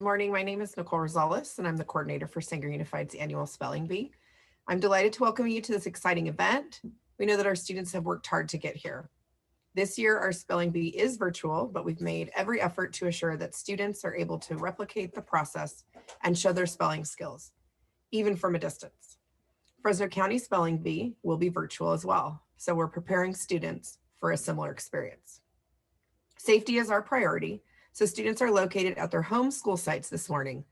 morning. My name is Nicole Rosales, and I'm the coordinator for Sanger Unified's annual Spelling Bee. I'm delighted to welcome you to this exciting event. We know that our students have worked hard to get here. This year, our Spelling Bee is virtual, but we've made every effort to assure that students are able to replicate the process and show their spelling skills, even from a distance. Fresno County Spelling Bee will be virtual as well, so we're preparing students for a similar experience. Safety is our priority, so students are located at their home school sites this morning.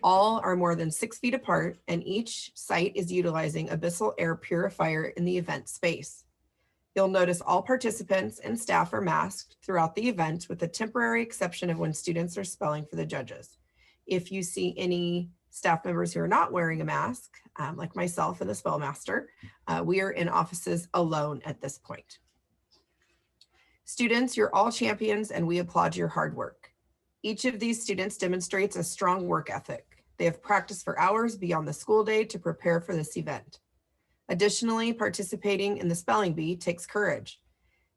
All are more than 6 feet apart, and each site is utilizing abyssal air purifier in the event space. You'll notice all participants and staff are masked throughout the event, with the temporary exception of when students are spelling for the judges. If you see any staff members who are not wearing a mask, like myself and the spellmaster, we are in offices alone at this point. Students, you're all champions, and we applaud your hard work. Each of these students demonstrates a strong work ethic. They have practiced for hours beyond the school day to prepare for this event. Additionally, participating in the Spelling Bee takes courage.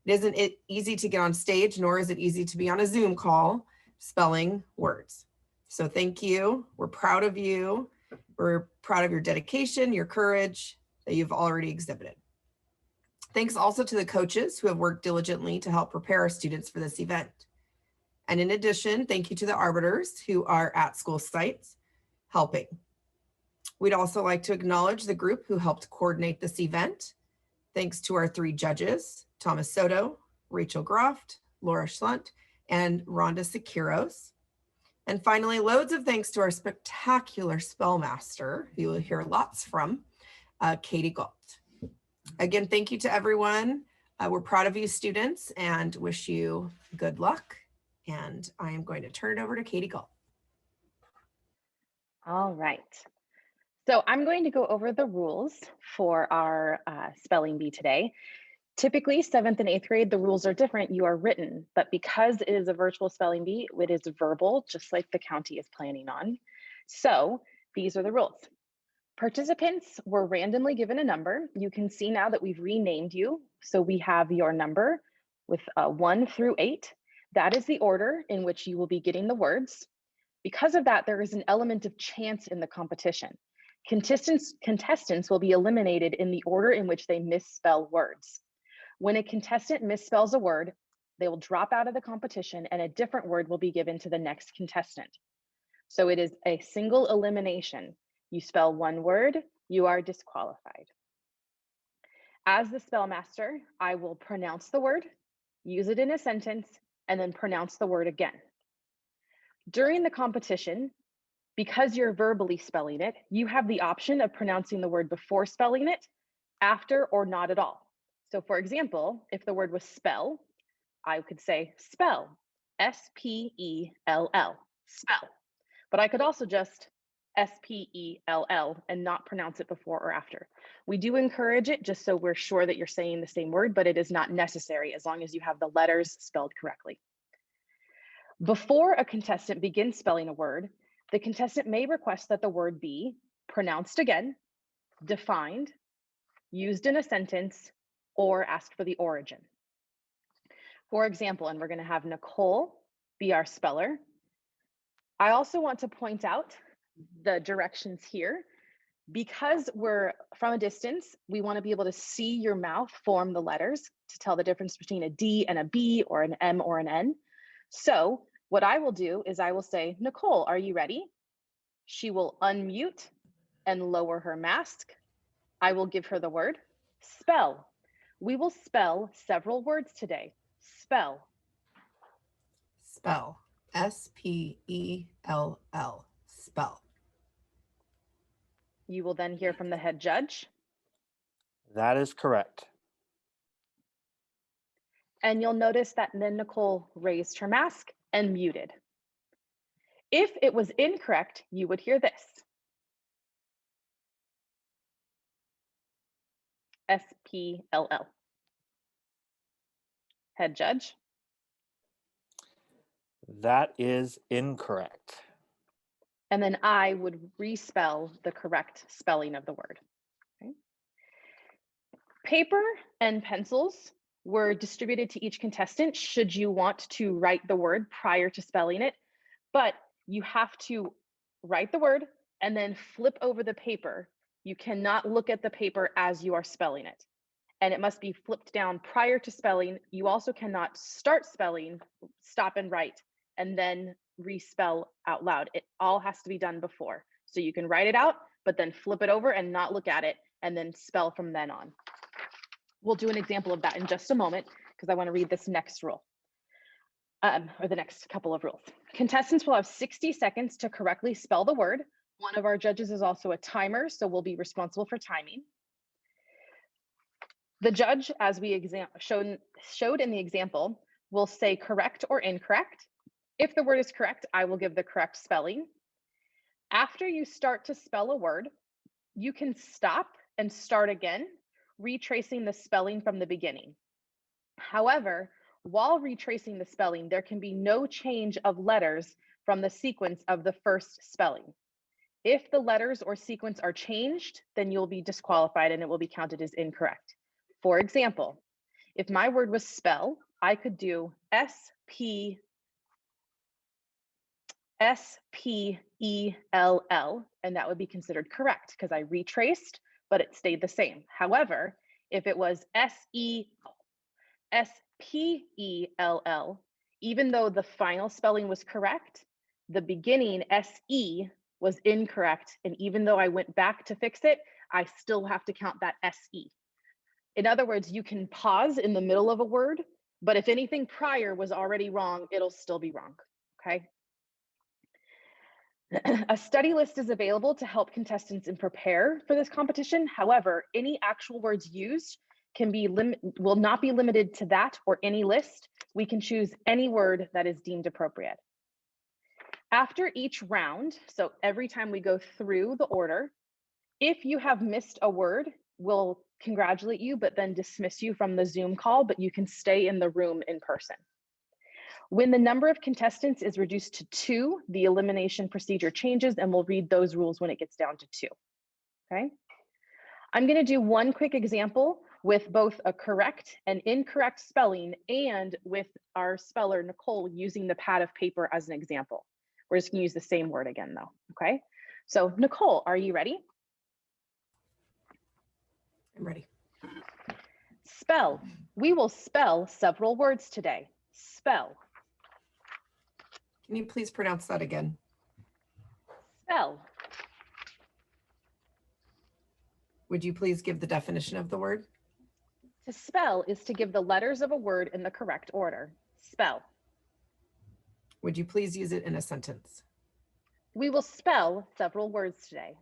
It isn't easy to get on stage, nor is it easy to be on a Zoom call spelling words. So thank you. We're proud of you. We're proud of your dedication, your courage that you've already exhibited. Thanks also to the coaches who have worked diligently to help prepare our students for this event. And in addition, thank you to the arbiters who are at school sites helping. We'd also like to acknowledge the group who helped coordinate this event. Thanks to our 3 judges, Thomas Soto, Rachel Groft, Laura Schlunt, and Rhonda Sekiros. And finally, loads of thanks to our spectacular spellmaster, who you'll hear lots from, Katie Galt. Again, thank you to everyone. We're proud of you, students, and wish you good luck. And I am going to turn it over to Katie Galt. All right. So I'm going to go over the rules for our spelling bee today. Typically, 7th and 8th grade, the rules are different. You are written, but because it is a virtual spelling bee, it is verbal, just like the county is planning on. So these are the rules. Participants were randomly given a number. You can see now that we've renamed you. So we have your number with 1 through 8. That is the order in which you will be getting the words. Because of that, there is an element of chance in the competition. Contestants will be eliminated in the order in which they misspell words. When a contestant misspells a word, they will drop out of the competition and a different word will be given to the next contestant. So it is a single elimination. You spell one word, you are disqualified. As the spellmaster, I will pronounce the word, use it in a sentence, and then pronounce the word again. During the competition, because you're verbally spelling it, you have the option of pronouncing the word before spelling it, after, or not at all. So for example, if the word was spell, I could say spell, S-P-E-L-L, spell. But I could also just S-P-E-L-L and not pronounce it before or after. We do encourage it just so we're sure that you're saying the same word, but it is not necessary as long as you have the letters spelled correctly. Before a contestant begins spelling a word, the contestant may request that the word be pronounced again, defined, used in a sentence, or ask for the origin. For example, and we're going to have Nicole be our speller. I also want to point out the directions here. Because we're from a distance, we want to be able to see your mouth form the letters to tell the difference between a D and a B or an M or an N. So what I will do is I will say, Nicole, are you ready? She will unmute and lower her mask. I will give her the word, spell. We will spell several words today. Spell. Spell, S-P-E-L-L, spell. You will then hear from the head judge. That is correct. And you'll notice that then Nicole raised her mask and muted. If it was incorrect, you would hear this. S-P-L-L. Head judge. That is incorrect. And then I would respell the correct spelling of the word. Okay. Paper and pencils were distributed to each contestant should you want to write the word prior to spelling it. But you have to write the word and then flip over the paper. You cannot look at the paper as you are spelling it. And it must be flipped down prior to spelling. You also cannot start spelling, stop and write, and then respell out loud. It all has to be done before. So you can write it out, but then flip it over and not look at it, and then spell from then on. We'll do an example of that in just a moment, because I want to read this next rule, or the next couple of rules. Contestants will have 60 seconds to correctly spell the word. One of our judges is also a timer, so we'll be responsible for timing. The judge, as we showed in the example, will say correct or incorrect. If the word is correct, I will give the correct spelling. After you start to spell a word, you can stop and start again, retracing the spelling from the beginning. However, while retracing the spelling, there can be no change of letters from the sequence of the first spelling. If the letters or sequence are changed, then you'll be disqualified and it will be counted as incorrect. For example, if my word was spell, I could do S-P-E-L-L, and that would be considered correct because I retraced, but it stayed the same. However, if it was S-P-E-L-L, even though the final spelling was correct, the beginning S-E was incorrect. And even though I went back to fix it, I still have to count that S-E. In other words, you can pause in the middle of a word, but if anything prior was already wrong, it'll still be wrong, okay? A study list is available to help contestants and prepare for this competition. However, any actual words used will not be limited to that or any list. We can choose any word that is deemed appropriate. After each round, so every time we go through the order, if you have missed a word, we'll congratulate you, but then dismiss you from the Zoom call, but you can stay in the room in person. When the number of contestants is reduced to 2, the elimination procedure changes, and we'll read those rules when it gets down to 2, okay? I'm gonna do one quick example with both a correct and incorrect spelling and with our speller, Nicole, using the pad of paper as an example. We're just gonna use the same word again though, okay? So Nicole, are you ready? I'm ready. Spell. We will spell several words today. Spell. Can you please pronounce that again? Spell. Would you please give the definition of the word? To spell is to give the letters of a word in the correct order. Spell. Would you please use it in a sentence? We will spell several words today.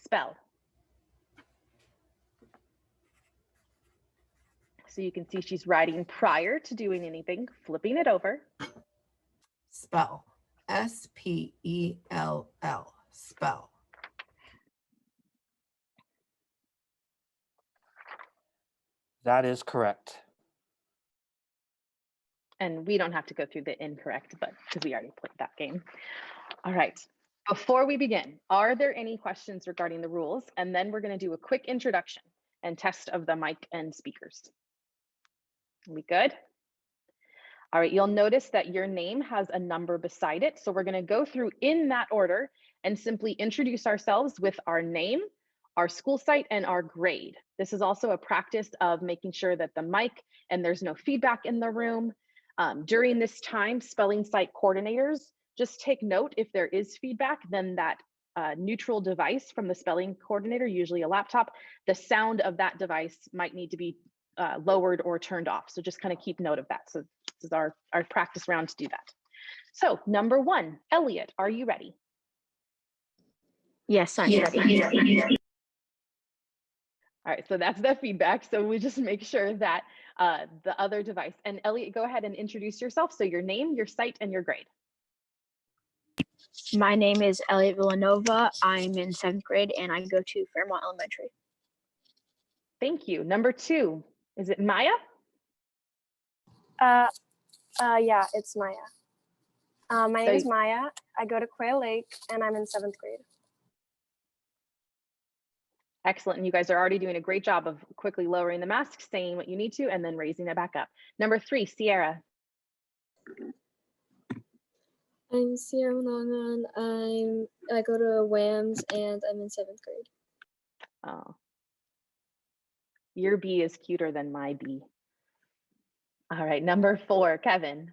Spell. So you can see she's writing prior to doing anything, flipping it over. Spell. S-P-E-L-L. Spell. That is correct. And we don't have to go through the incorrect, but because we already played that game. All right. Before we begin, are there any questions regarding the rules? And then we're going to do a quick introduction and test of the mic and speakers. Are we good? All right, you'll notice that your name has a number beside it. So we're going to go through in that order and simply introduce ourselves with our name, our school site, and our grade. This is also a practice of making sure that the mic and there's no feedback in the room. During this time, spelling site coordinators, just take note if there is feedback, then that neutral device from the spelling coordinator, usually a laptop, the sound of that device might need to be lowered or turned off. So just kind of keep note of that. So this is our practice round to do that. So number 1, Elliot, are you ready? Yes, I'm ready. All right, so that's the feedback. So we just make sure that the other device, and Elliot, go ahead and introduce yourself. So your name, your site, and your grade. My name is Elliot Villanova. I'm in 7th grade and I go to Fairmont Elementary. Thank you. Number 2, is it Maya? Yeah, it's Maya. My name is Maya. I go to Quail Lake and I'm in 7th grade. Excellent. And you guys are already doing a great job of quickly lowering the mask, saying what you need to, and then raising it back up. Number 3, Sierra. I'm Sierra Manangan. I go to WAMS and I'm in 7th grade. Oh. Your B is cuter than my B. All right, number 4, Kevin.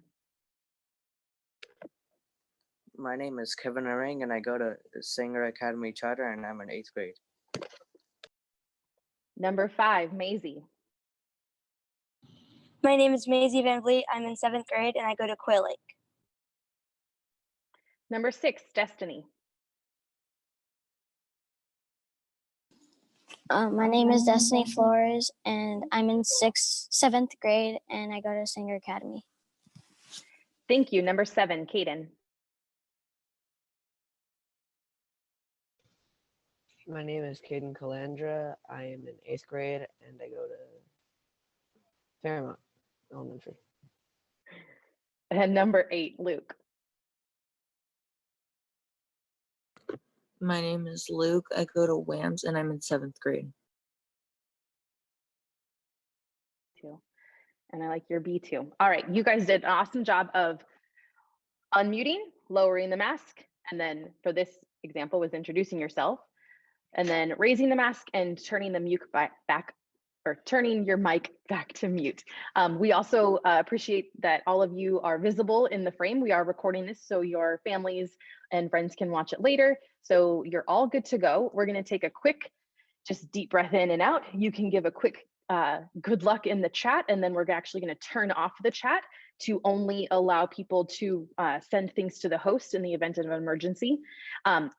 My name is Kevin Arang, and I go to Sanger Academy Charter, and I'm in 8th grade. Number 5, Maisie. My name is Maisie Van Vliet. I'm in 7th grade and I go to Quail Lake. Number 6, Destiny. My name is Destiny Flores, and I'm in 7th grade, and I go to Sanger Academy. Thank you. Number 7, Kaden. My name is Caden Calandra. I am in 8th grade and I go to Fairmont Elementary. And number 8, Luke. My name is Luke. I go to WAMS and I'm in 7th grade. And I like your B too. All right, you guys did an awesome job of unmuting, lowering the mask, and then for this example was introducing yourself, and then raising the mask and turning the mute back or turning your mic back to mute. We also appreciate that all of you are visible in the frame. We are recording this so your families and friends can watch it later. So you're all good to go. We're gonna take a quick, just deep breath in and out. You can give a quick good luck in the chat, and then we're actually gonna turn off the chat to only allow people to send things to the host in the event of an emergency.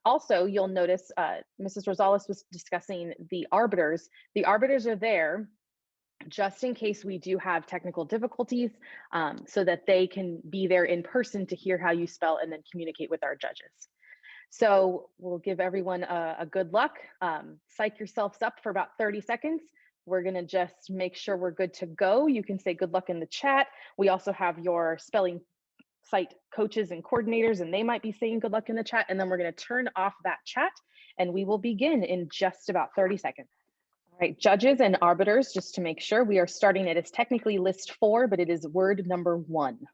Also, you'll notice Mrs. Rosales was discussing the arbiters. The arbiters are there just in case we do have technical difficulties, so that they can be there in person to hear how you spell and then communicate with our judges. So we'll give everyone a good luck. Psych yourselves up for about 30 seconds. We're gonna just make sure we're good to go. You can say good luck in the chat. We also have your spelling site coaches and coordinators, and they might be saying good luck in the chat. And then we're gonna turn off that chat and we will begin in just about 30 seconds. All right, judges and arbiters, just to make sure, we are starting it. It's technically list 4, but it is word number 1.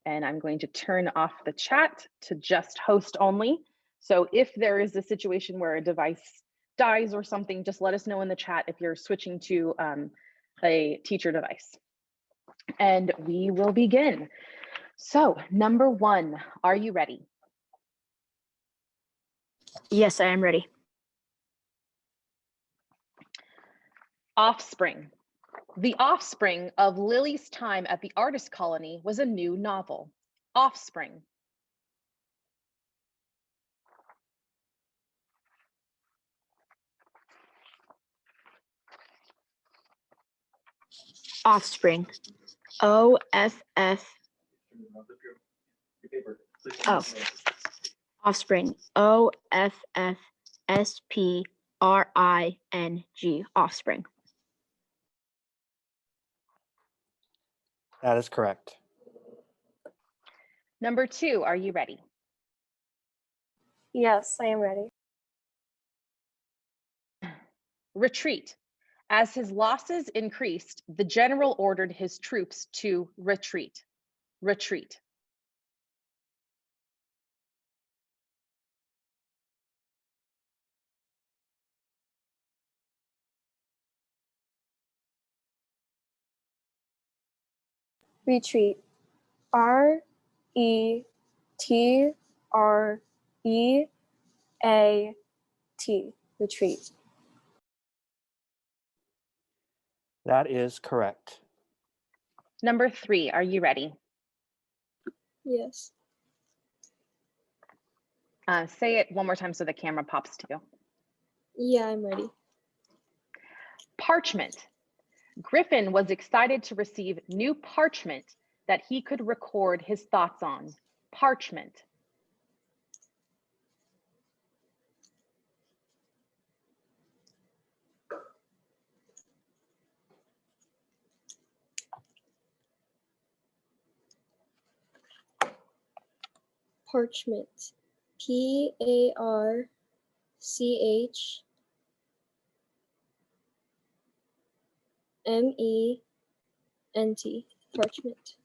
And I'm going to turn off the chat to just host only. So if there is a situation where a device dies or something, just let us know in the chat if you're switching to a teacher device. And we will begin. So number 1, are you ready? Yes, I am ready. Offspring. The offspring of Lily's time at the artist colony was a new novel. Offspring. Offspring. O-F-F. Oh. Offspring. O-F-F-S-P-R-I-N-G. Offspring. That is correct. Number 2, are you ready? Yes, I am ready. Retreat. As his losses increased, the general ordered his troops to retreat. Retreat. Retreat. R-E-T-R-E-A-T. Retreat. That is correct. Number 3, are you ready? Yes. Say it one more time so the camera pops to you. Yeah, I'm ready. Parchment. Griffin was excited to receive new parchment that he could record his thoughts on. Parchment. Parchment. P-A-R-C-H-M-E-N-T. Parchment.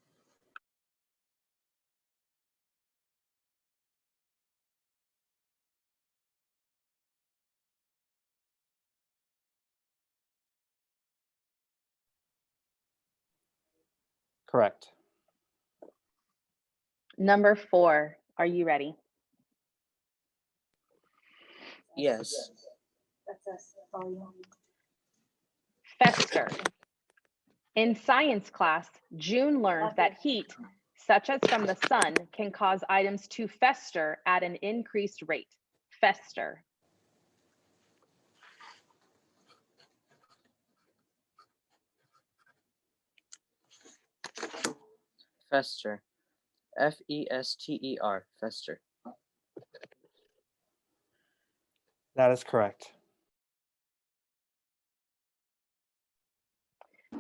Correct. Number 4, are you ready? Yes. Fester. In science class, June learned that heat, such as from the sun, can cause items to fester at an increased rate. Fester. Fester. F-E-S-T-E-R. Fester. That is correct.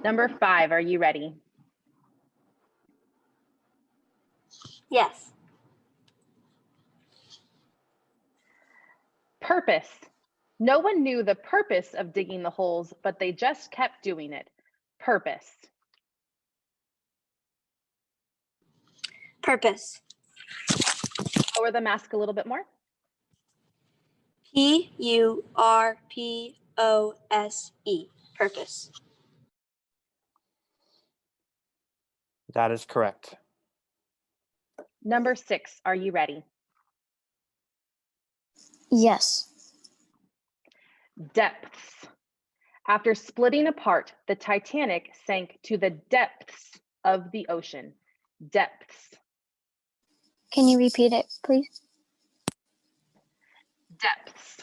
Number 5, are you ready? Yes. Purpose. No one knew the purpose of digging the holes, but they just kept doing it. Purpose. Purpose. Lower the mask a little bit more. P-U-R-P-O-S-E. Purpose. That is correct. Number 6, are you ready? Yes. Depths. After splitting apart, the Titanic sank to the depths of the ocean. Depths. Can you repeat it, please? Depths.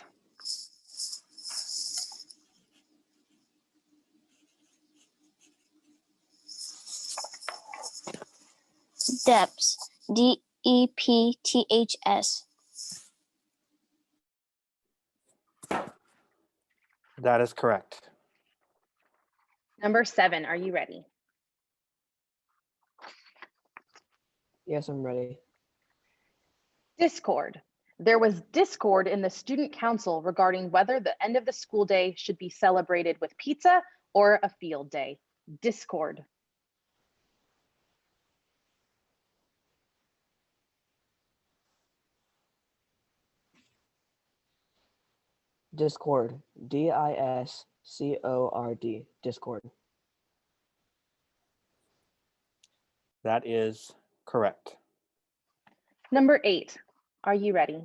Depths. D-E-P-T-H-S. That is correct. Number 7, are you ready? Yes, I'm ready. Discord. There was discord in the student council regarding whether the end of the school day should be celebrated with pizza or a field day. Discord. Discord. D-I-S-C-O-R-D. Discord. That is correct. Number 8, are you ready?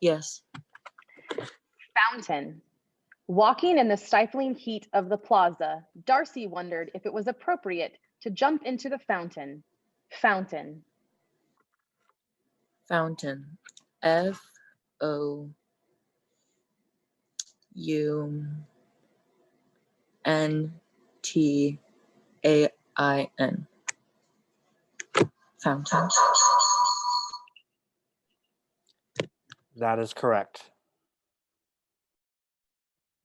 Yes. Fountain. Walking in the stifling heat of the plaza, Darcy wondered if it was appropriate to jump into the fountain. Fountain. Fountain. F-O-U-N-T-A-I-N. Fountain. That is correct.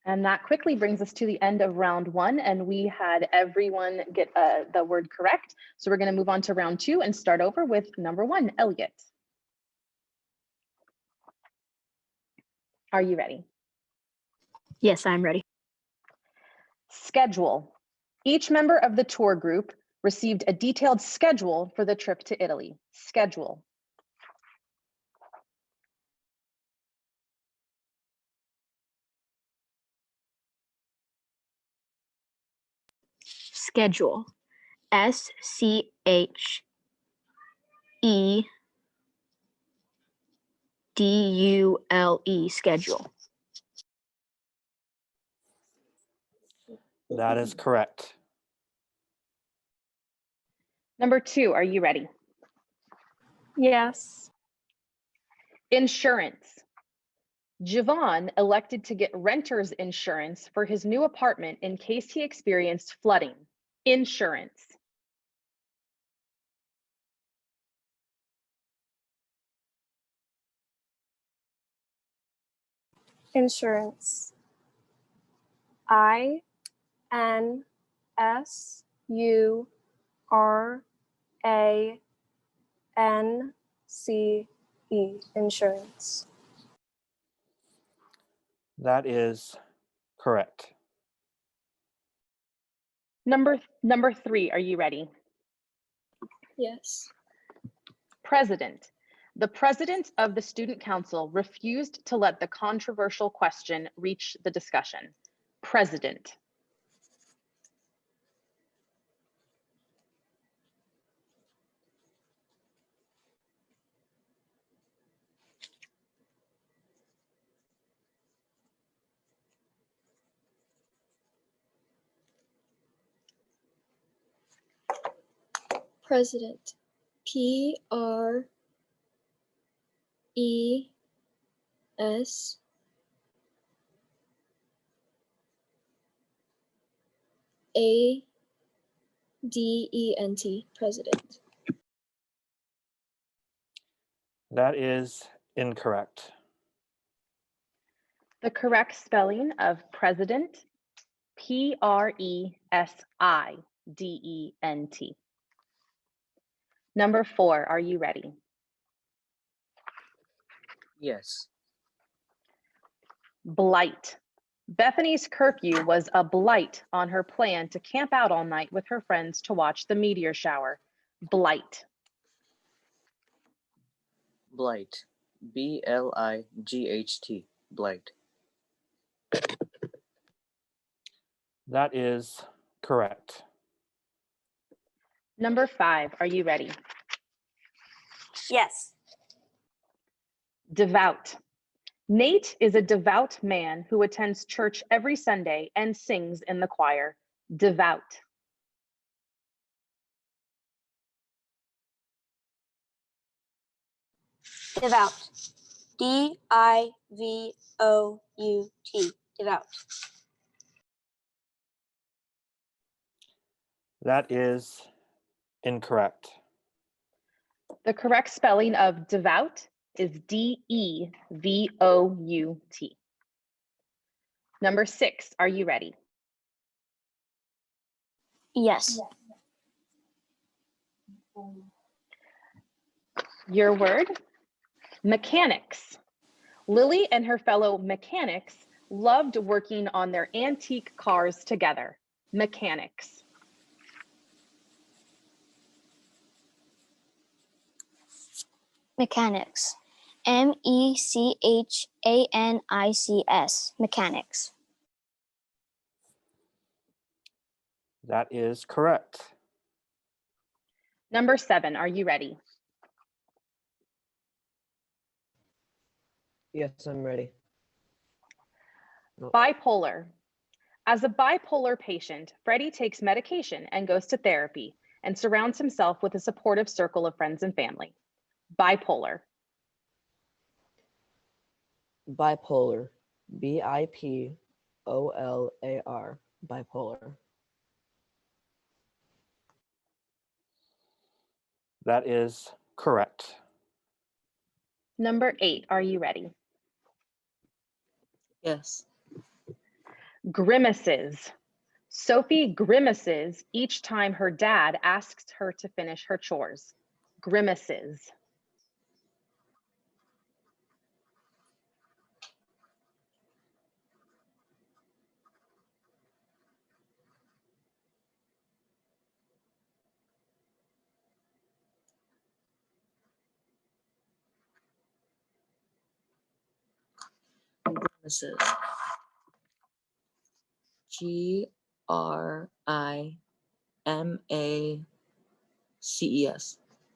And that quickly brings us to the end of round 1, and we had everyone get the word correct. So we're going to move on to round 2 and start over with number 1, Elliot. Are you ready? Yes, I'm ready. Schedule. Each member of the tour group received a detailed schedule for the trip to Italy. Schedule. Schedule. S-C-H-E-D-U-L-E. Schedule. That is correct. Number 2, are you ready? Yes. Insurance. Javon elected to get renter's insurance for his new apartment in case he experienced flooding. Insurance. Insurance. I-N-S-U-R-A-N-C-E. Insurance. That is correct. Number 3, are you ready? Yes. President. The president of the student council refused to let the controversial question reach the discussion. President. President. President. President. That is incorrect. The correct spelling of president, President. Number 4, are you ready? Yes. Blight. Bethany's curfew was a blight on her plan to camp out all night with her friends to watch the meteor shower. Blight. Blight. Blight. Blight. That is correct. Number 5, are you ready? Yes. Devout. Nate is a devout man who attends church every Sunday and sings in the choir. Devout. Devout. Divout. Devout. That is incorrect. The correct spelling of devout is Devout. Number 6, are you ready? Yes. Your word, mechanics. Lily and her fellow mechanics loved working on their antique cars together. Mechanics. Mechanics. Mechanics. Mechanics. That is correct. Number 7, are you ready? Yes, I'm ready. Bipolar. As a bipolar patient, Freddie takes medication and goes to therapy and surrounds himself with a supportive circle of friends and family. Bipolar. Bipolar. Bipolar. Bipolar. That is correct. Number 8, are you ready? Yes. Grimaces. Sophie grimaces each time her dad asks her to finish her chores. Grimaces. Grimaces. Grimaces.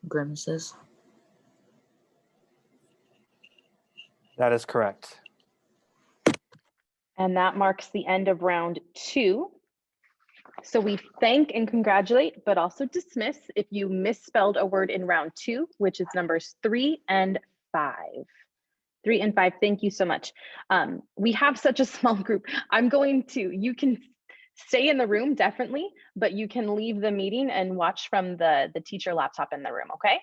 Grimaces. That is correct. And that marks the end of round 2. So we thank and congratulate, but also dismiss if you misspelled a word in round 2, which is numbers 3 and 5. 3 and 5, thank you so much. We have such a small group. You can stay in the room, definitely, but you can leave the meeting and watch from the teacher laptop in the room, okay?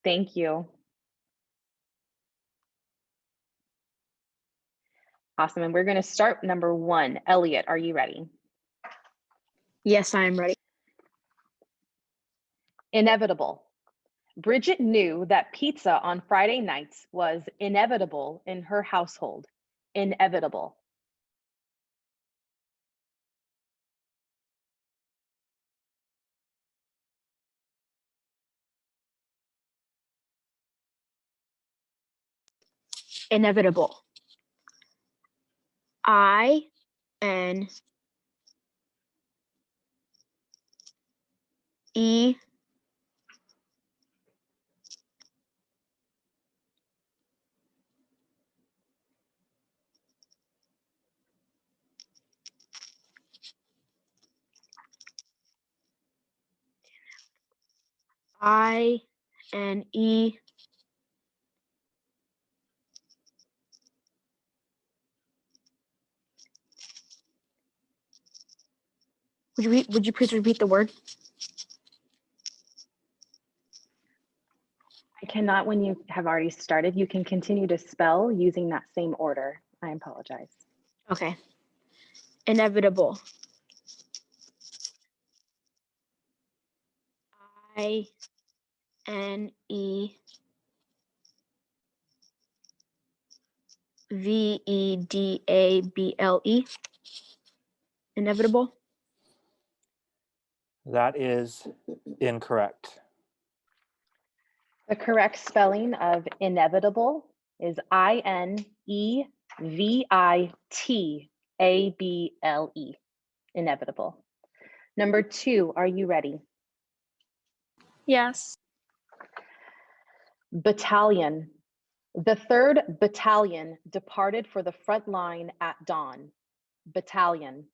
Thank you. Awesome, and we're gonna start number 1. Elliot, are you ready? Yes, I am ready. Inevitable. Bridget knew that pizza on Friday nights was inevitable in her household. Inevitable. Inevitable. IN E I-N-E would you please repeat the word? I cannot when you have already started. You can continue to spell using that same order. I apologize. Okay. Inevitable. I-N-E-V-E-D-A-B-L-E. Inevitable. That is incorrect. The correct spelling of inevitable is I-N-E-V-I-T-A-B-L-E. Inevitable. Number 2, are you ready? Yes. Battalion. The 3rd Battalion departed for the front line at dawn. Battalion.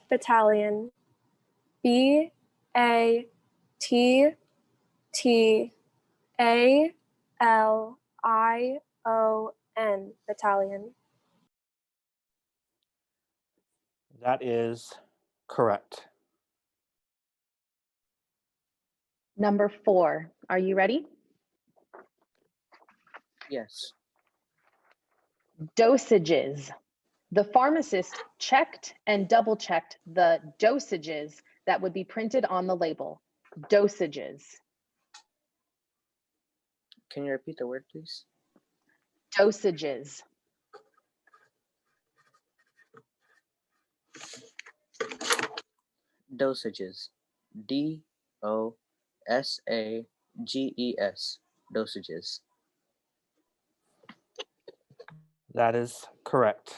Battalion. B-A-T-T-A-L-I-O-N. Battalion. That is correct. Number 4, are you ready? Yes. Dosages. The pharmacist checked and double checked the dosages that would be printed on the label. Dosages. Can you repeat the word, please? Dosages. Dosages. D-O-S-A-G-E-S. Dosages. That is correct.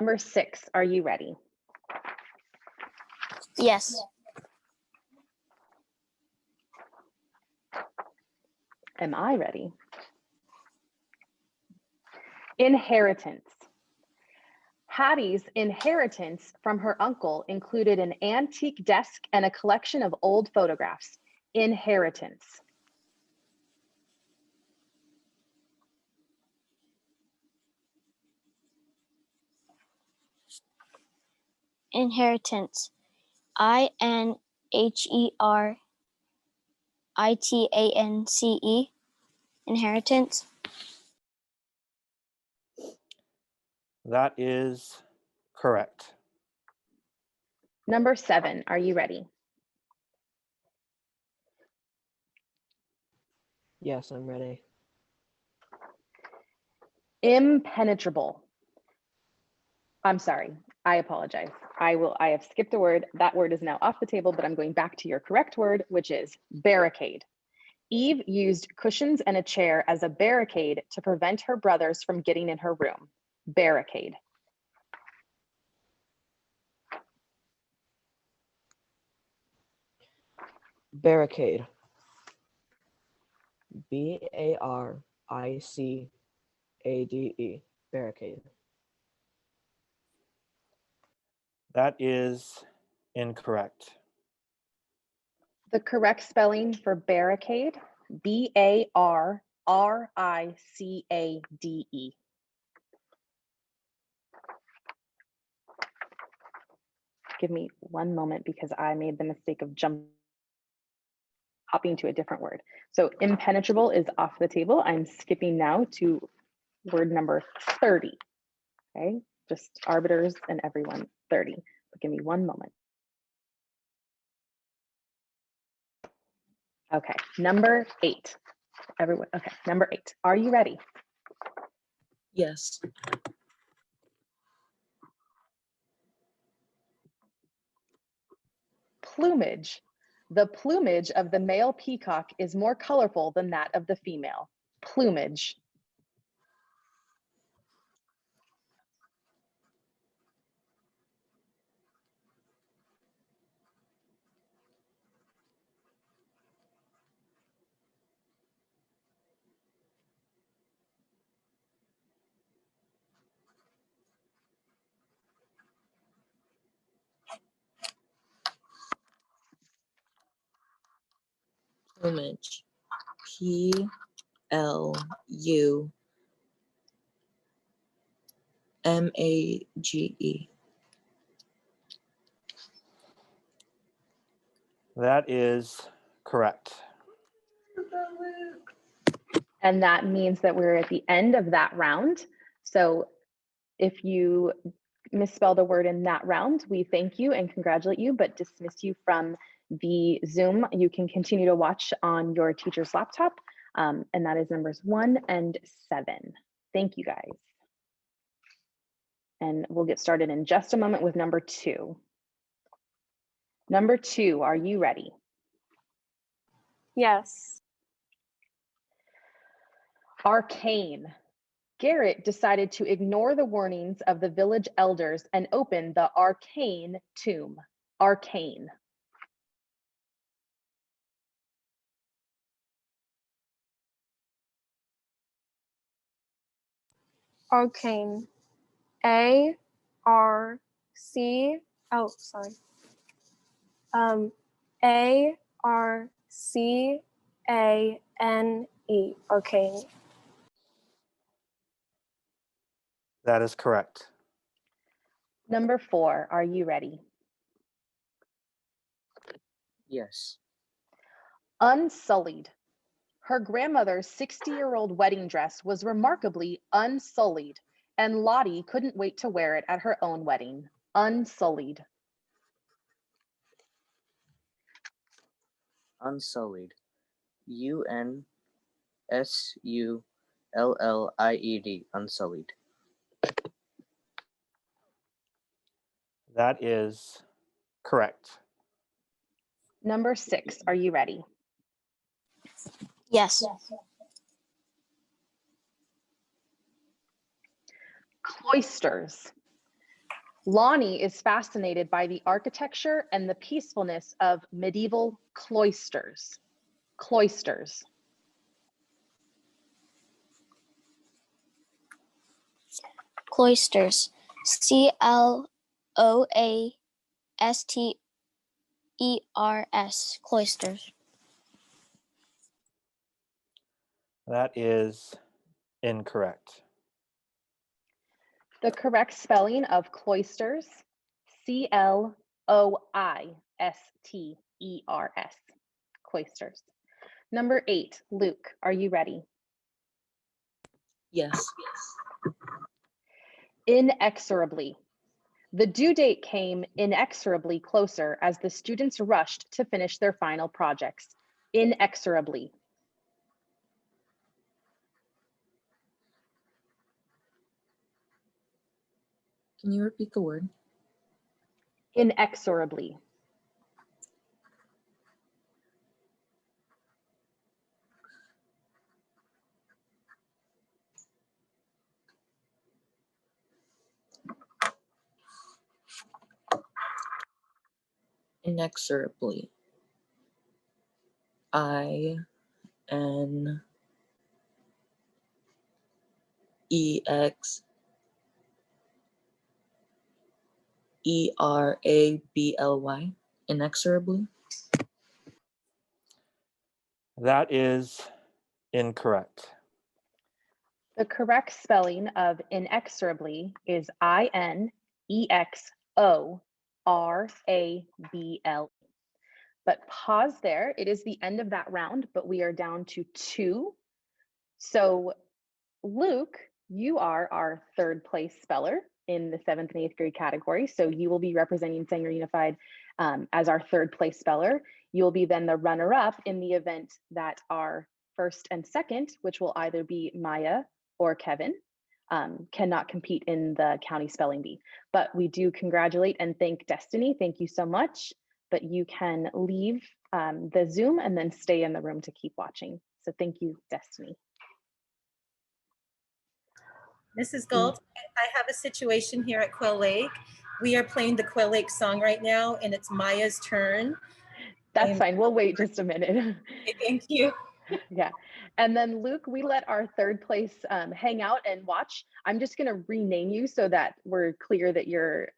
Number 6, are you ready? Yes. Am I ready? Inheritance. Hattie's inheritance from her uncle included an antique desk and a collection of old photographs. Inheritance. Inheritance. I-N-H-E-R-I-T-A-N-C-E. Inheritance. That is correct. Number 7, are you ready? Yes, I'm ready. Impenetrable. I'm sorry, I apologize. I have skipped a word. That word is now off the table, but I'm going back to your correct word, which is barricade. Eve used cushions and a chair as a barricade to prevent her brothers from getting in her room. Barricade. Barricade. B-A-R-I-C-A-D-E. Barricade. That is incorrect. The correct spelling for barricade, B-A-R-R-I-C-A-D-E. Give me one moment because I made the mistake of hopping to a different word. So impenetrable is off the table. I'm skipping now to word number 30. Okay, just arbiters and everyone, 30. But give me one moment. Okay, number 8. Everyone, okay, number 8. Are you ready? Yes. Plumage. The plumage of the male peacock is more colorful than that of the female. Plumage. Plumage. Plumage. That is correct. And that means that we're at the end of that round. So if you misspelled a word in that round, we thank you and congratulate you, but dismiss you from the Zoom. You can continue to watch on your teacher's laptop, and that is numbers 1 and 7. Thank you guys. And we'll get started in just a moment with number 2. Number 2, are you ready? Yes. Arcane. Garrett decided to ignore the warnings of the village elders and open the arcane tomb. Arcane. Arcane. A-R-C, oh, sorry. A-R-C-A-N-E, arcane. That is correct. Number 4, are you ready? Yes. Unsullied. Her grandmother's 60-year-old wedding dress was remarkably unsullied, and Lottie couldn't wait to wear it at her own wedding. Unsullied. Unsullied. U-N-S-U-L-L-I-E-D. Unsullied. That is correct. Number 6, are you ready? Yes. Cloisters. Lonnie is fascinated by the architecture and the peacefulness of medieval cloisters. Cloisters. Cloisters. C-L-O-A-S-T-E-R-S. Cloisters. That is incorrect. The correct spelling of cloisters, C-L-O-I-S-T-E-R-S. Cloisters. Number 8, Luke, are you ready? Yes. Inexorably. The due date came inexorably closer as the students rushed to finish their final projects. Inexorably. Can you repeat the word? Inexorably. Inexorably. I-N-E-X-E-R-A-B-L-Y. Inexorably. That is incorrect. The correct spelling of inexorably is I-N-E-X-O-R-A-B-L. But pause there. It is the end of that round, but we are down to 2. So Luke, you are our 3rd place speller in the 7th and 8th grade category. So you will be representing Sanger Unified as our 3rd place speller. You'll be then the runner-up in the event that our 1st and 2nd, which will either be Maya or Kevin, cannot compete in the county spelling bee. But we do congratulate and thank Destiny. Thank you so much. But you can leave the Zoom and then stay in the room to keep watching. So thank you, Destiny. Mrs. Gold, I have a situation here at Quail Lake. We are playing the Quail Lake song right now, and it's Maya's turn. That's fine. We'll wait just a minute. Okay, thank you. Yeah. And then Luke, we let our 3rd place hang out and watch. I'm just going to rename you so that we're clear that you're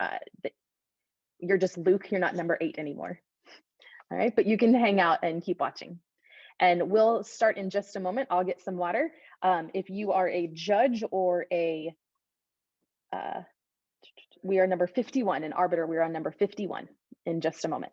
just Luke. You're not number 8 anymore. All right. But you can hang out and keep watching. And we'll start in just a moment. I'll get some water. If you are a judge or we are number 51, an arbiter, we're on number 51 in just a moment.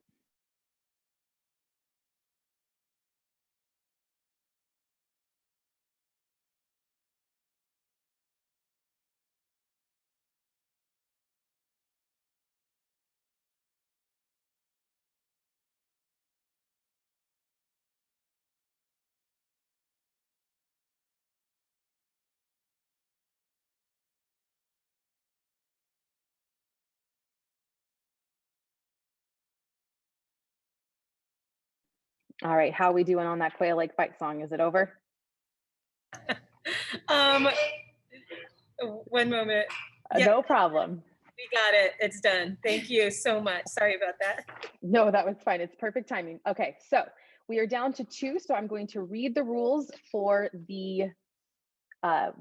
All right, how are we doing on that Quail Lake fight song? Is it over? One moment. No problem. We got it. It's done. Thank you so much. Sorry about that. No, that was fine. It's perfect timing. Okay, so we are down to 2. So I'm going to read the rules for the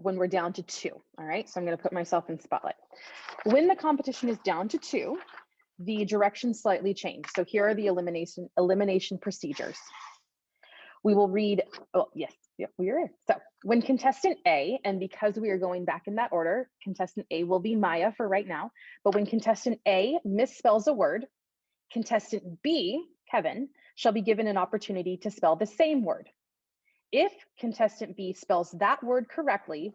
when we're down to 2. All right, so I'm going to put myself in spotlight. When the competition is down to 2, the directions slightly change. So here are the elimination procedures. We will read, oh yes, we are in. So when contestant A, and because we are going back in that order, contestant A will be Maya for right now, but when contestant A misspells a word, contestant B, Kevin, shall be given an opportunity to spell the same word. If contestant B spells that word correctly,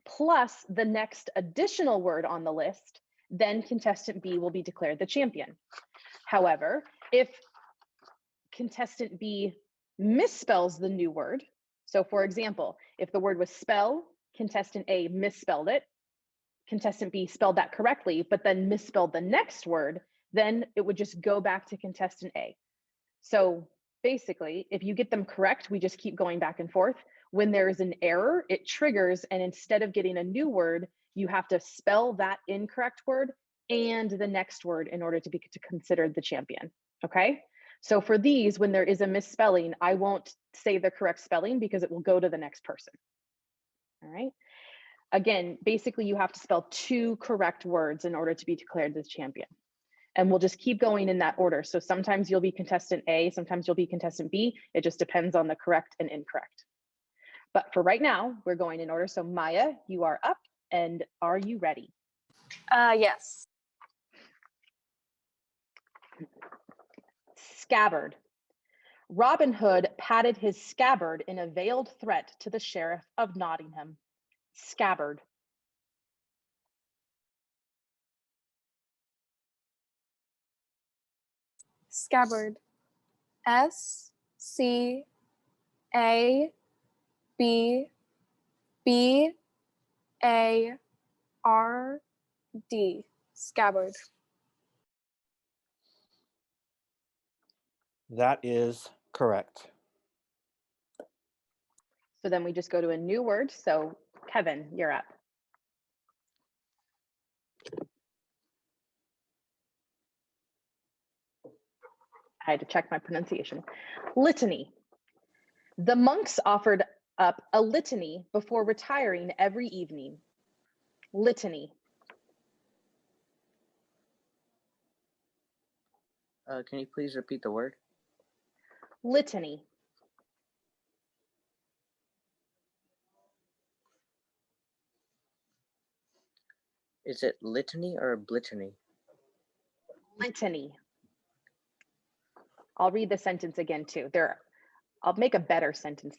plus the next additional word on the list, then contestant B will be declared the champion. However, if contestant B misspells the new word, so for example, if the word was spell, contestant A misspelled it, contestant B spelled that correctly, but then misspelled the next word, then it would just go back to contestant A. So basically, if you get them correct, we just keep going back and forth. When there is an error, it triggers, and instead of getting a new word, you have to spell that incorrect word and the next word in order to be considered the champion. Okay? So for these, when there is a misspelling, I won't say the correct spelling because it will go to the next person. All right? Again, basically, you have to spell 2 correct words in order to be declared the champion. And we'll just keep going in that order. So sometimes you'll be contestant A, sometimes you'll be contestant B. It just depends on the correct and incorrect. But for right now, we're going in order. So Maya, you are up, and are you ready? Yes. Scabbard. Robin Hood patted his scabbard in a veiled threat to the sheriff of Nottingham. Scabbard. Scabbard. S-C-A-B-B-A-R-D. Scabbard. That is correct. So then we just go to a new word. So Kevin, you're up. I had to check my pronunciation. Litany. The monks offered up a litany before retiring every evening. Litany. Can you please repeat the word? Litany. Is it litany or blittany? Litany. I'll read the sentence again too. I'll make a better sentence.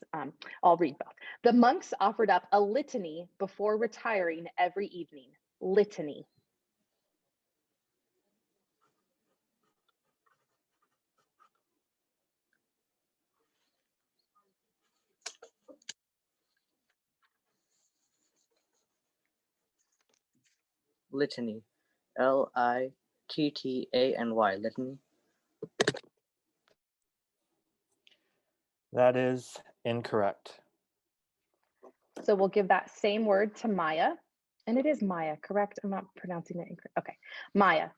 I'll read both. The monks offered up a litany before retiring every evening. Litany. Litany. L-I-T-T-A-N-Y. Litany. That is incorrect. So we'll give that same word to Maya. And it is Maya, correct? I'm not pronouncing it incorrect. Okay. Maya.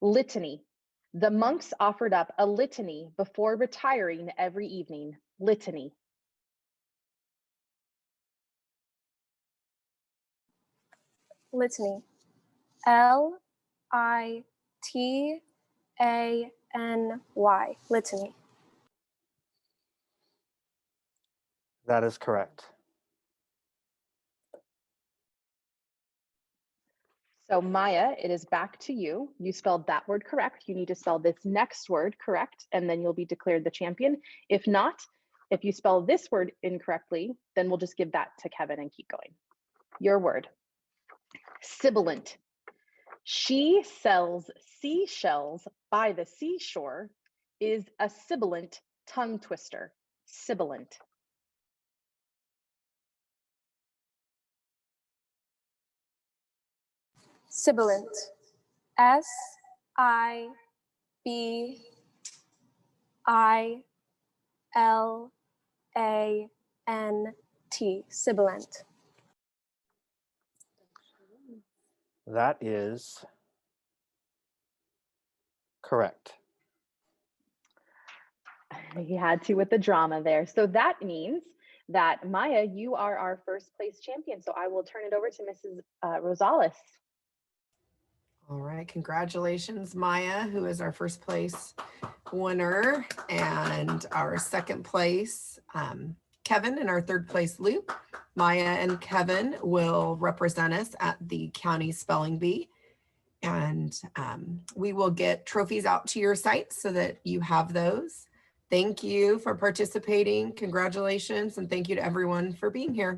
Litany. The monks offered up a litany before retiring every evening. Litany. Litany. L-I-T-A-N-Y. Litany. That is correct. So Maya, it is back to you. You spelled that word correct. You need to spell this next word correct, and then you'll be declared the champion. If not, if you spell this word incorrectly, then we'll just give that to Kevin and keep going. Your word, sibilant. She sells seashells by the seashore is a sibilant tongue twister. Sibilant. Sibilant. S-I-B-I-L-A-N-T. Sibilant. That is correct. You had to with the drama there. So that means that Maya, you are our first place champion. So I will turn it over to Mrs. Rosales. All right, congratulations, Maya, who is our first place winner, and our second place, Kevin, and our third place, Luke. Maya and Kevin will represent us at the county spelling bee, and we will get trophies out to your site so that you have those. Thank you for participating. Congratulations, and thank you to everyone for being here.